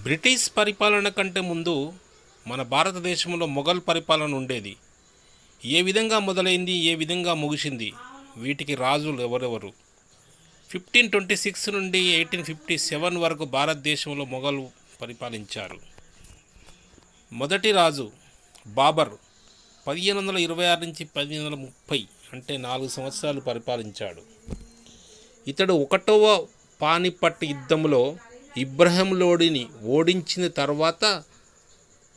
British పరిపాలన కంటే ముందు మన భారతదేశంలో మొఘల్ పరిపాలన ఉండేది. ఏ విధంగా మొదలైంది, ఏ విధంగా ముగిసింది, వీటికి రాజులు ఎవరెవరు? 1526 నుండి 1857 వరకు భారతదేశంలో మొఘలు పరిపాలించారు. మొదటి రాజు బాబర్ 1526 నుంచి 1530 అంటే 4 సంవత్సరాలు పరిపాలించాడు. ఇతడు ఒకటవ పానిపట్ యుద్ధంలో ఇబ్రహీం లోడిని ఓడించిన తర్వాత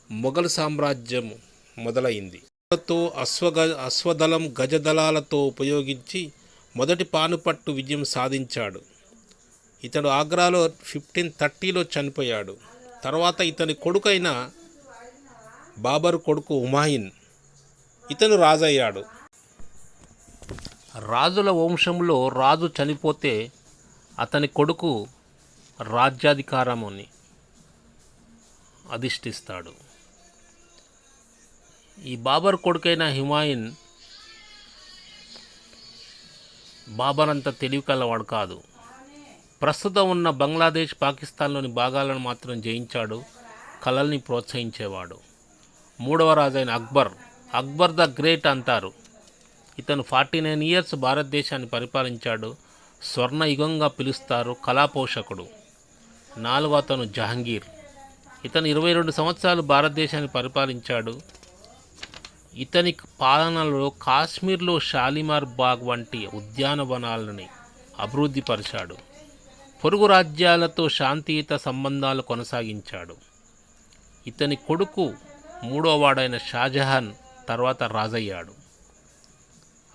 మొఘల్ సామ్రాజ్యం మొదలైంది. అశ్వదళం గజదళాలతో ఉపయోగించి మొదటి పానిపట్టు విజయం సాధించాడు. ఇతడు ఆగ్రాలో 1530లో చనిపోయాడు. తర్వాత ఇతని కొడుకైన బాబర్ కొడుకు హుమాయూన్ ఇతను రాజయ్యాడు. రాజుల వంశంలో రాజు చనిపోతే అతని కొడుకు రాజ్యాధికారముని అధిష్ఠిస్తాడు. ఈ బాబర్ కొడుకైన హుమాయూన్ బాబర్ అంత తెలివి కలవాడు కాదు. ప్రస్తుతం ఉన్న బంగ్లాదేశ్, పాకిస్తాన్లోని భాగాలను మాత్రం జయించాడు. కళల్ని ప్రోత్సహించేవాడు. మూడవ రాజైన అక్బర్ ద గ్రేట్ అంటారు. ఇతను 49 ఇయర్స్ భారతదేశాన్ని పరిపాలించాడు. స్వర్ణయుగంగా పిలుస్తారు. కళాపోషకుడు. నాలుగో అతను జహంగీర్. ఇతను 22 సంవత్సరాలు భారతదేశాన్ని పరిపాలించాడు. ఇతని పాలనలో కాశ్మీర్లో షాలిమార్ బాగ్ వంటి ఉద్యానవనాలని అభివృద్ధిపరిచాడు. పొరుగు రాజ్యాలతో శాంతియుత సంబంధాలు కొనసాగించాడు. ఇతని కొడుకు మూడో వాడైన షాజహాన్ తర్వాత రాజయ్యాడు.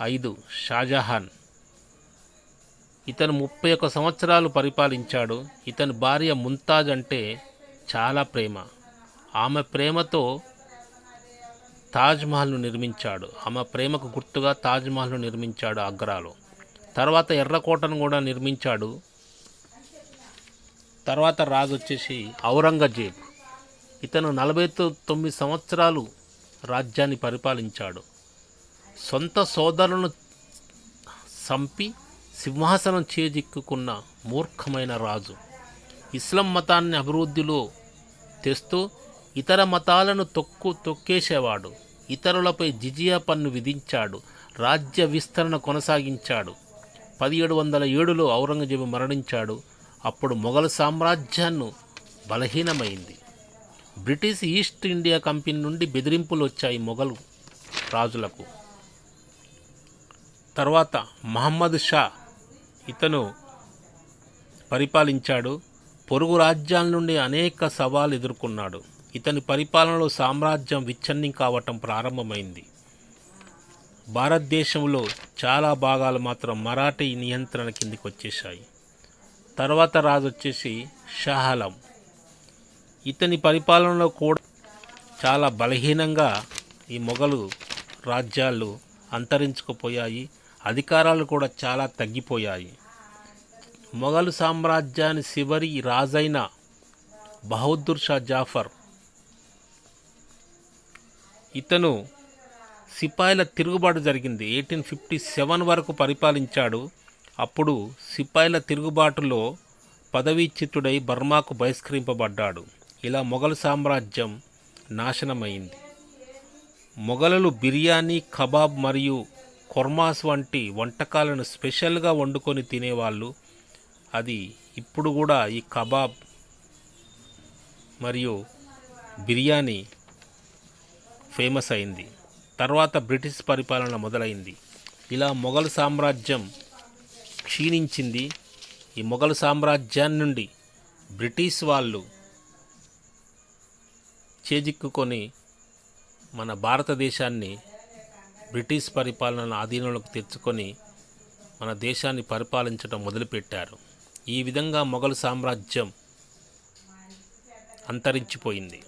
5 షాజహాన్. ఇతను 31 సంవత్సరాలు పరిపాలించాడు. ఇతని భార్య ముంతాజ్ అంటే చాలా ప్రేమ. ఆమె ప్రేమతో తాజ్మహల్ను నిర్మించాడు. ఆమె ప్రేమకు గుర్తుగా తాజ్మహల్ను నిర్మించాడు ఆగ్రాలో. తర్వాత ఎర్రకోటను కూడా నిర్మించాడు. తర్వాత రాజు వచ్చేసి ఔరంగజేబ్. ఇతను 49 సంవత్సరాలు రాజ్యాన్ని పరిపాలించాడు. సొంత సోదరులను చంపి సింహాసనం చేజిక్కుకున్న మూర్ఖమైన రాజు. ఇస్లాం మతాన్ని అభివృద్ధిలో తెస్తూ ఇతర మతాలను తొక్కేసేవాడు. ఇతరులపై జిజియా పన్ను విధించాడు. రాజ్య విస్తరణ కొనసాగించాడు. 1707లో ఔరంగజేబు మరణించాడు. అప్పుడు మొఘల్ సామ్రాజ్యాన్ని బలహీనమైంది. బ్రిటిష్ ఈస్ట్ ఇండియా కంపెనీ నుండి బెదిరింపులు వచ్చాయి మొఘల్ రాజులకు. తర్వాత మహమ్మద్ షా ఇతను పరిపాలించాడు. పొరుగు రాజ్యాల నుండి అనేక సవాలు ఎదుర్కొన్నాడు. ఇతని పరిపాలనలో సామ్రాజ్యం విచ్ఛిన్నం కావటం ప్రారంభమైంది. భారతదేశంలో చాలా భాగాలు మాత్రం మరాఠీ నియంత్రణ కిందికి వచ్చేసాయి. తర్వాత రాజు వచ్చేసి షా ఆలం. ఇతని పరిపాలనలో కూడా చాలా బలహీనంగా ఈ మొఘలు రాజ్యాలు అంతరించుకుపోయాయి. అధికారాలు కూడా చాలా తగ్గిపోయాయి. మొఘలు సామ్రాజ్యాన్ని చివరి రాజైన బహదూర్ షా జాఫర్ ఇతను సిపాయిల తిరుగుబాటు జరిగింది. 1857 వరకు పరిపాలించాడు. అప్పుడు సిపాయిల తిరుగుబాటులో పదవీచ్యుతుడై బర్మాకు బహిష్కరింపబడ్డాడు. ఇలా మొఘల్ సామ్రాజ్యం నాశనమైంది. మొఘలులు బిర్యానీ, కబాబ్ మరియు కొర్మాస్ వంటి వంటకాలను స్పెషల్గా వండుకొని తినేవాళ్ళు. అది ఇప్పుడు కూడా ఈ కబాబ్ మరియు బిర్యానీ ఫేమస్ అయింది. తర్వాత బ్రిటిష్ పరిపాలన మొదలైంది. ఇలా మొఘల్ సామ్రాజ్యం క్షీణించింది. ఈ మొఘల్ సామ్రాజ్యాన్ని నుండి బ్రిటిష్ వాళ్ళు చేజిక్కుకొని మన భారతదేశాన్ని బ్రిటిష్ పరిపాలన ఆధీనంలోకి తెచ్చుకొని మన దేశాన్ని పరిపాలించడం మొదలుపెట్టారు. ఈ విధంగా మొఘల్ సామ్రాజ్యం అంతరించిపోయింది.